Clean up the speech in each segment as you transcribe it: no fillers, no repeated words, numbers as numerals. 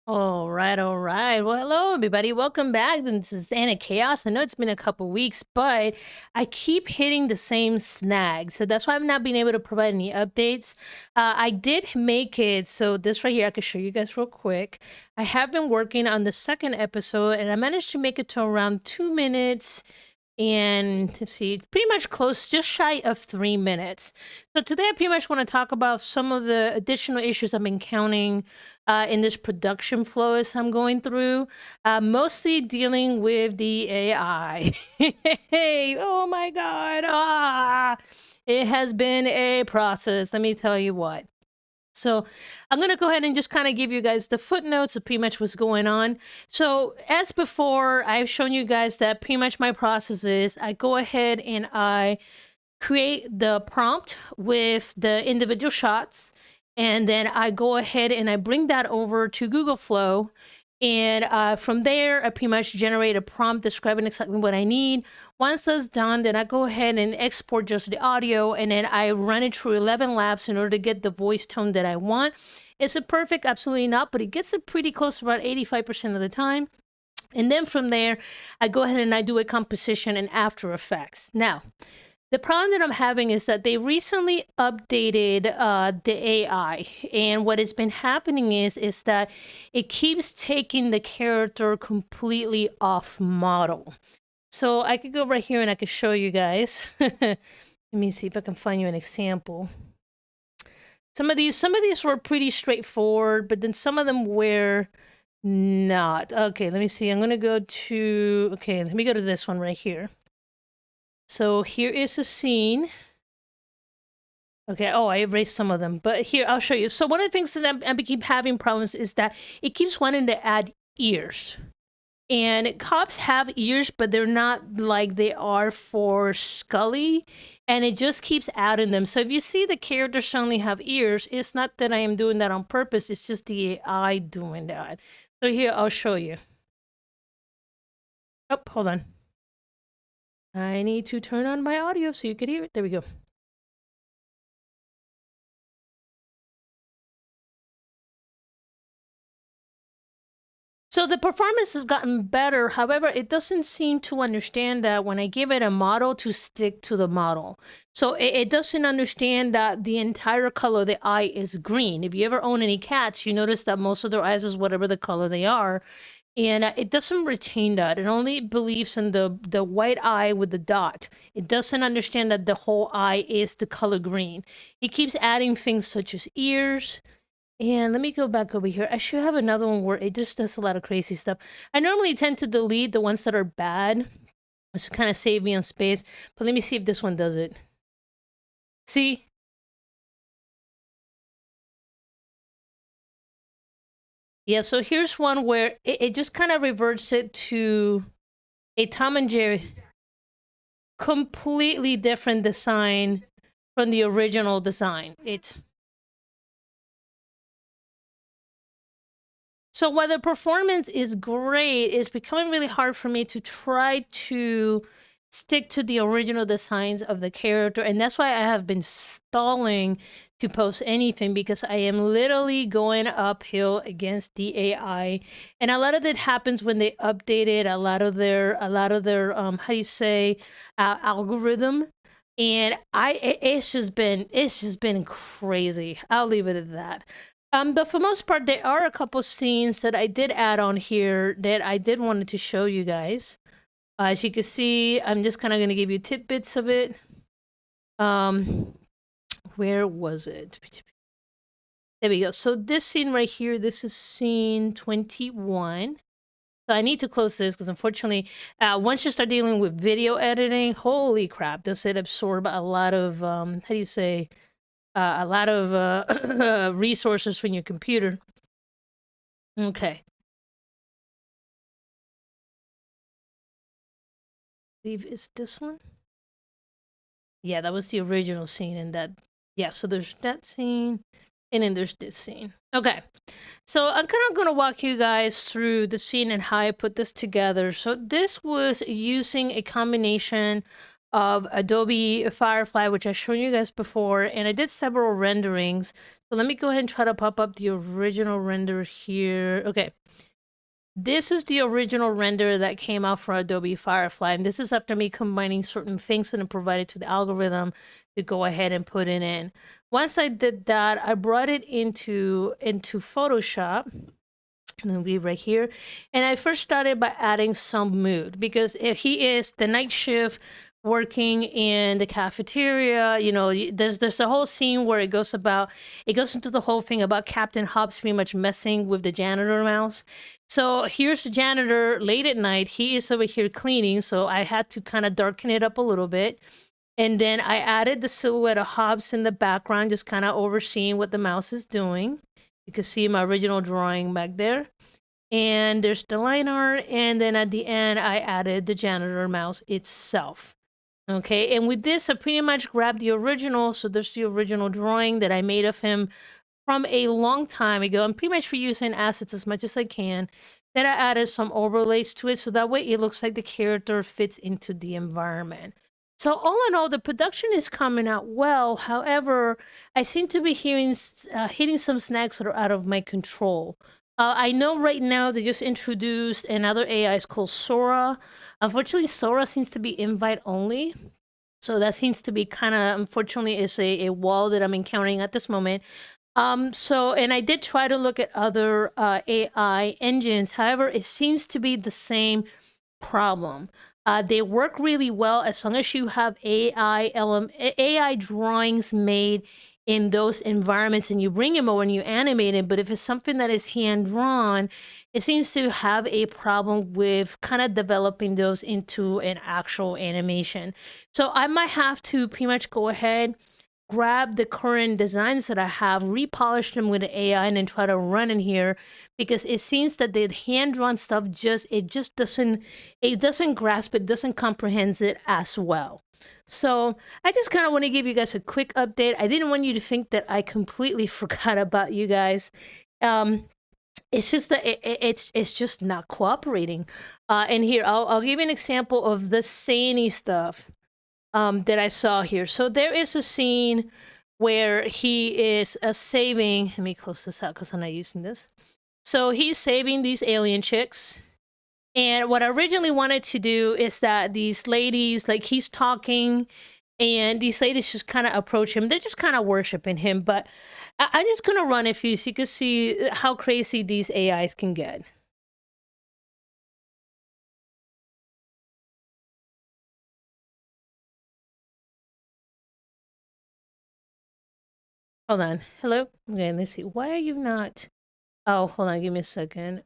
All right, all right. Well, hello, everybody. Welcome back. This is Anna Chaos. I know it's been a couple weeks, but I keep hitting the same snag. So that's why I've not been able to provide any updates. I did make it. So this right here, I can show you guys real quick. I have been working on the second episode, and I managed to make it to around 2 minutes. And let's see, pretty much close, just shy of 3 minutes. So today I pretty much want to talk about some of the additional issues I'm encountering in this production flow as I'm going through, mostly dealing with the AI. Hey, oh my God, it has been a process. Let me tell you what. So I'm going to go ahead and just kind of give you guys the footnotes of pretty much what's going on. So as before, I've shown you guys that pretty much my process is I go ahead and I create the prompt with the individual shots, and then I go ahead and I bring that over to Google Flow. And from there, I pretty much generate a prompt describing exactly what I need. Once that's done, then I go ahead and export just the audio, and then I run it through 11 labs in order to get the voice tone that I want. Is it perfect? Absolutely not, but it gets it pretty close about 85% of the time. And then from there, I go ahead and I do a composition in After Effects. Now, the problem that I'm having is that they recently updated the AI, and what has been happening is that it keeps taking the character completely off model. So I could go right here and I could show you guys. Let me see if I can find you an example. Some of these were pretty straightforward, but then some of them were not. Okay, let me see. I'm gonna go to. Okay, let me go to this one right here. So here is a scene. Okay, oh, I erased some of them, but here, I'll show you. So one of the things that I keep having problems is that it keeps wanting to add ears. And cops have ears, but they're not like they are for Scully, and it just keeps adding them. So if you see the characters suddenly have ears, it's not that I am doing that on purpose, it's just the AI doing that. So here, I'll show you. Oh, hold on. I need to turn on my audio so you can hear it. There we go. So the performance has gotten better. However, it doesn't seem to understand that when I give it a model to stick to the model. So it doesn't understand that the entire color of the eye is green. If you ever own any cats, you notice that most of their eyes is whatever the color they are. And it doesn't retain that. It only believes in the white eye with the dot. It doesn't understand that the whole eye is the color green. It keeps adding things such as ears, and let me go back over here. I should have another one where it just does a lot of crazy stuff. I normally tend to delete the ones that are bad, to kind of save me on space. But let me see if this one does it. See? Yeah, so here's one where it just kind of reverts it to a Tom and Jerry. Completely different design from the original design. It's So while the performance is great, it's becoming really hard for me to try to stick to the original designs of the character, and that's why I have been stalling to post anything, because I am literally going uphill against the AI. And a lot of it happens when they updated a lot of their how do you say, algorithm. And it's just been crazy. I'll leave it at that. But for most part, there are a couple scenes that I did add on here that I did wanted to show you guys. As you can see, I'm just kind of going to give you tidbits of it. Where was it? There we go. So this scene right here, this is scene 21. So I need to close this because unfortunately, once you start dealing with video editing, holy crap, does it absorb a lot of, how do you say, a lot of resources from your computer. Okay. I believe it's this one. Yeah, that was the original scene, and that, yeah, so there's that scene, and then there's this scene. Okay, so I'm kind of going to walk you guys through the scene and how I put this together. So this was using a combination of Adobe Firefly, which I've shown you guys before, and I did several renderings So let me go ahead and try to pop up the original render here. Okay. This is the original render that came out for Adobe Firefly, and this is after me combining certain things and provided to the algorithm to go ahead and put it in. Once I did that, I brought it into Photoshop, and then we right here, and I first started by adding some mood, because if he is the night shift working in the cafeteria, you know, there's a whole scene where it goes into the whole thing about Captain Hobbes pretty much messing with the janitor mouse. So here's the janitor late at night. He is over here cleaning, so I had to kind of darken it up a little bit. And then I added the silhouette of Hobbes in the background, just kind of overseeing what the mouse is doing. You can see my original drawing back there. And there's the line art, and then at the end, I added the janitor mouse itself. Okay, and with this, I pretty much grabbed the original, so there's the original drawing that I made of him from a long time ago. I'm pretty much reusing assets as much as I can. Then I added some overlays to it, so that way it looks like the character fits into the environment. So all in all, the production is coming out well. However, I seem to be hitting some snags that are out of my control. I know right now they just introduced another AI called Sora. Unfortunately, Sora seems to be invite only. So that seems to be kind of, unfortunately, is a wall that I'm encountering at this moment. And I did try to look at other AI engines. However, it seems to be the same problem. They work really well as long as you have AI drawings made in those environments and you bring them over and you animate it. But if it's something that is hand drawn, it seems to have a problem with kind of developing those into an actual animation. So I might have to pretty much go ahead, grab the current designs that I have, repolish them with the AI, and then try to run in here, because it seems that the hand-drawn stuff doesn't grasp it, doesn't comprehend it as well. So I just kind of want to give you guys a quick update. I didn't want you to think that I completely forgot about you guys. It's just that it's just not cooperating. And here I'll give you an example of the zany stuff that I saw here. So there is a scene where he is saving. Let me close this out because I'm not using this. So he's saving these alien chicks. And what I originally wanted to do is that these ladies, like, he's talking, and these ladies just kind of approach him. They're just kind of worshiping him. But I'm just going to run it for you so you can see how crazy these AIs can get. Hold on. Hello? Okay, let's see. Why are you not... Oh, hold on. Give me a second.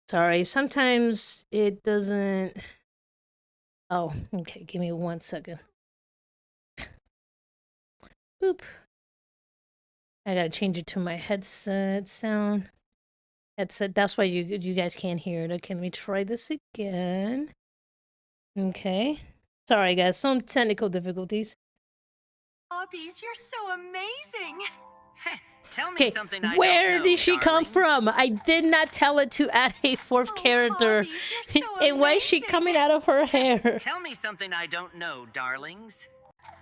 Sorry. Sometimes it doesn't... Oh, okay. Give me 1 second. Boop. I gotta change it to my headset sound. Headset. That's why you guys can't hear it. Okay, let me try this again. Okay. Sorry, guys. Some technical difficulties. Hobbes, you're so amazing. Tell me something I don't know, Where did she come darlings. from? I did not tell it to add a fourth character. Hobbes, you're so And why is she coming out of her hair? Tell me something I don't know, darlings.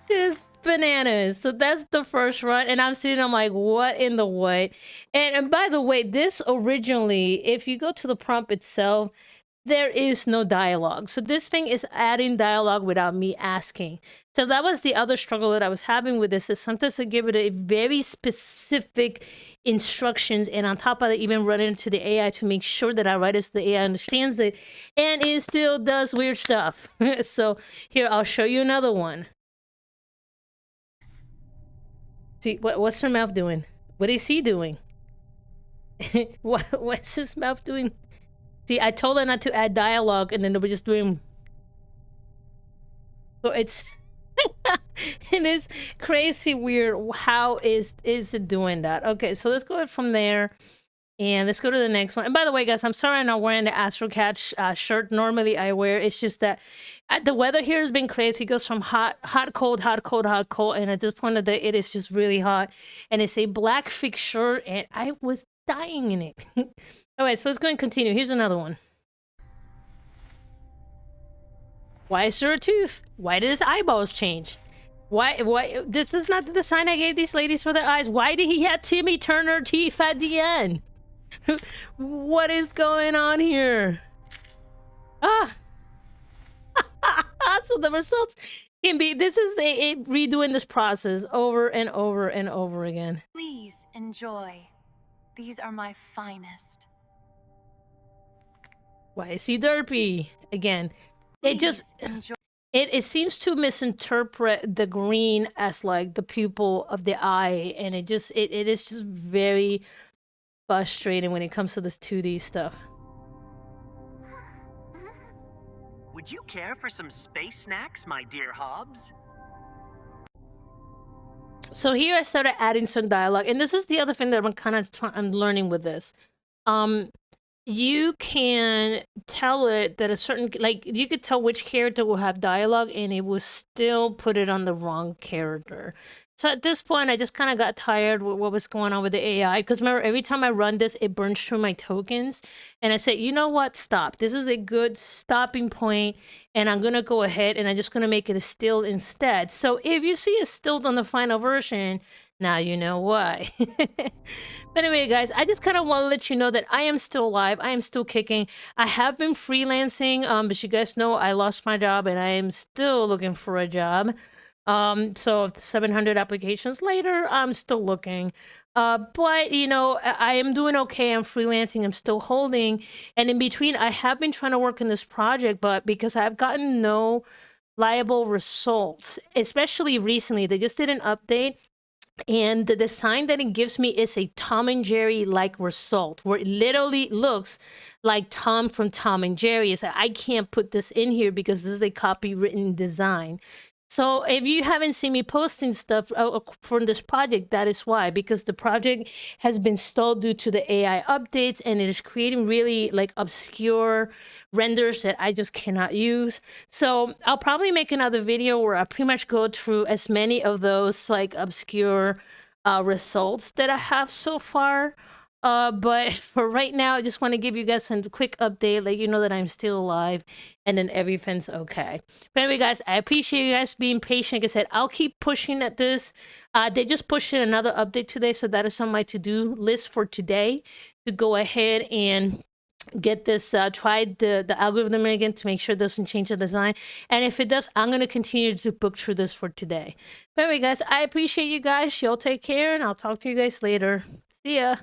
This bananas. So that's the first run, and I'm sitting, I'm like, what in the what? And by the way, this originally, if you go to the prompt itself, there is no dialogue. So this thing is adding dialogue without me asking. So that was the other struggle that I was having with this, is sometimes I give it a very specific instructions, and on top of it, even run into the AI to make sure that I write as the AI understands it, and it still does weird stuff. So here, I'll show you another one. See, what's her mouth doing? What is he doing? What's his mouth doing? See, I told her not to add dialogue, and then they were just doing... So it's... it is crazy weird. How is it doing that? Okay, so let's go from there, and let's go to the next one. And by the way, guys, I'm sorry I'm not wearing the Astrocats shirt. Normally I wear. It's just that the weather here has been crazy. It goes from hot, cold, hot, cold, hot, cold, and at this point of the day, it is just really hot. And it's a black fixed shirt, and I was dying in it. All right, so let's go and continue. Here's another one. Why is there a tooth? Why did his eyeballs change? Why? This is not the design I gave these ladies for their eyes. Why did he have Timmy turn her teeth at the end? What is going on here? Ah! So the results can be, this is a redoing this process over and over and over again. Please enjoy. These are my finest. Why is he derpy? Again, it just... It seems to misinterpret the green as like the pupil of the eye, and it is just very frustrating when it comes to this 2D stuff. Would you care for some space snacks, my dear Hobbes? So here I started adding some dialogue, and this is the other thing that I'm learning with this. You can tell it that a certain, like, you could tell which character will have dialogue, and it will still put it on the wrong character. So at this point, I just kind of got tired with what was going on with the AI, because remember, every time I run this, it burns through my tokens, and I said, you know what, stop. This is a good stopping point, and I'm going to go ahead, and I'm just going to make it a still instead. So if you see a still on the final version, now you know why. But anyway, guys, I just kind of want to let you know that I am still alive. I am still kicking. I have been freelancing, but you guys know I lost my job, and I am still looking for a job. So 700 applications later, I'm still looking. But, you know, I am doing okay. I'm freelancing. I'm still holding. And in between, I have been trying to work in this project, but because I've gotten no liable results, especially recently, they just did an update. And the design that it gives me is a Tom and Jerry like result, where it literally looks like Tom from Tom and Jerry. It's like, I can't put this in here because this is a copywritten design. So if you haven't seen me posting stuff from this project, that is why, because the project has been stalled due to the AI updates, and it is creating really like obscure renders that I just cannot use. So I'll probably make another video where I pretty much go through as many of those like obscure results that I have so far. But for right now, I just want to give you guys a quick update, let you know that I'm still alive, and then everything's okay. But anyway, guys, I appreciate you guys being patient. Like I said, I'll keep pushing at this. They just pushed in another update today, so that is on my to-do list for today, to go ahead and get this, try the algorithm again to make sure it doesn't change the design. And if it does, I'm going to continue to book through this for today. But anyway, guys, I appreciate you guys. Y'all take care, and I'll talk to you guys later. See ya.